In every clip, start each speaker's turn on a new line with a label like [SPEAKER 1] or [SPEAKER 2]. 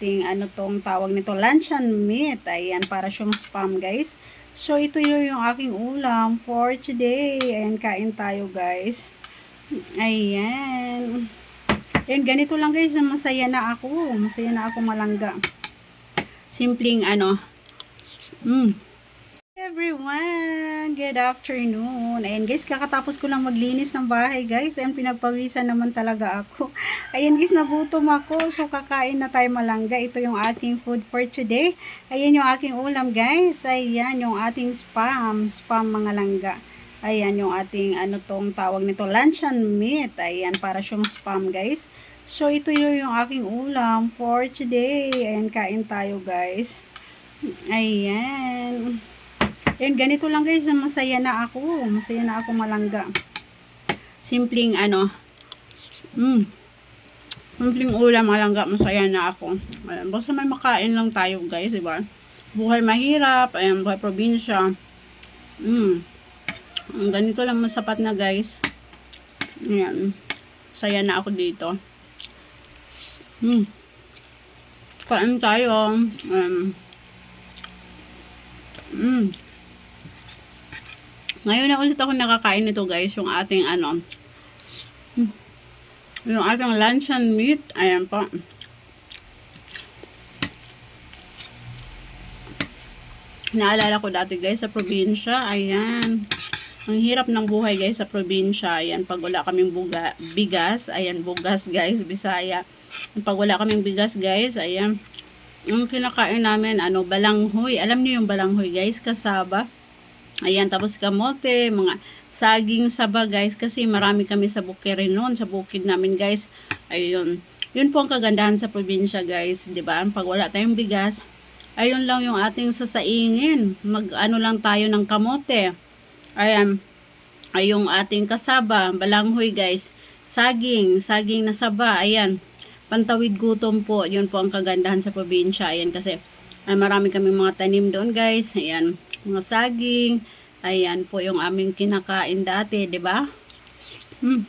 [SPEAKER 1] Ano tong tawag nito, luncheon meat. Ayan, para siyang spam, guys. So, ito yung aking ulam for today. Ayan, kain tayo, guys. Ayan. Ayan, ganito lang, guys. Masaya na ako. Masaya na ako malangga. Simpleng everyone, good afternoon. Ayan guys, kakatapos ko lang maglinis ng bahay guys. Ayan, pinagpawisan naman talaga ako. Ayan guys, nagutom ako. So kakain na tayo malangga. Ito yung aking food for today. Ayan yung aking ulam guys. Ayan yung ating spam mga langga. Ayan yung ating tong tawag nito, luncheon meat. Ayan, para siyang spam guys. So ito yung aking ulam for today. Ayan, kain tayo guys. Ayan. Ayan, ganito lang guys, masaya na ako. Masaya na ako malangga. Simpleng simpleng ulam malangga, masaya na ako. Ayan, basta may makain lang tayo guys, diba? Buhay mahirap, ayan, buhay probinsya. Ganito lang masapat na guys. Ayan, saya na ako dito. Kain tayo. Ngayon na ulit ako nakakain nito guys, yung ating yung ating luncheon meat. Ayan po. Naalala ko dati guys sa probinsya. Ayan. Ang hirap ng buhay guys sa probinsya. Ayan, pag wala kaming bigas. Ayan, bugas guys, Bisaya. Pag wala kaming bigas guys, ayan. Yung kinakain namin, balanghoy. Alam niyo yung balanghoy guys, kasaba. Ayan, tapos kamote, mga saging saba guys, kasi marami kami sa bukirin noon, sa bukid namin guys. Ayun. Yun po ang kagandahan sa probinsya guys, 'di ba? Pag wala tayong bigas, ayun lang yung ating sasaingin. Lang tayo ng kamote. Ayan. Ay yung ating kasaba, balanghoy guys. Saging na saba. Ayan. Pantawid gutom po. Yun po ang kagandahan sa probinsya. Ayan, kasi ay marami kaming mga tanim doon guys. Ayan, mga saging. Ayan po yung aming kinakain dati, 'di ba? Ang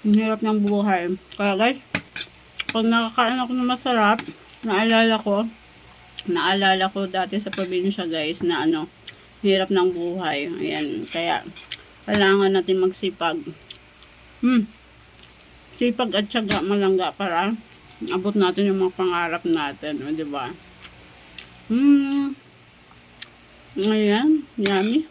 [SPEAKER 1] hirap ng buhay. Kaya guys, pag nakakain ako ng masarap, naalala ko dati sa probinsya guys na hirap ng buhay. Ayan, kaya kailangan natin magsipag. Sipag at tiyaga malangga para abot natin yung mga pangarap natin, 'di ba? Ayan, yummy.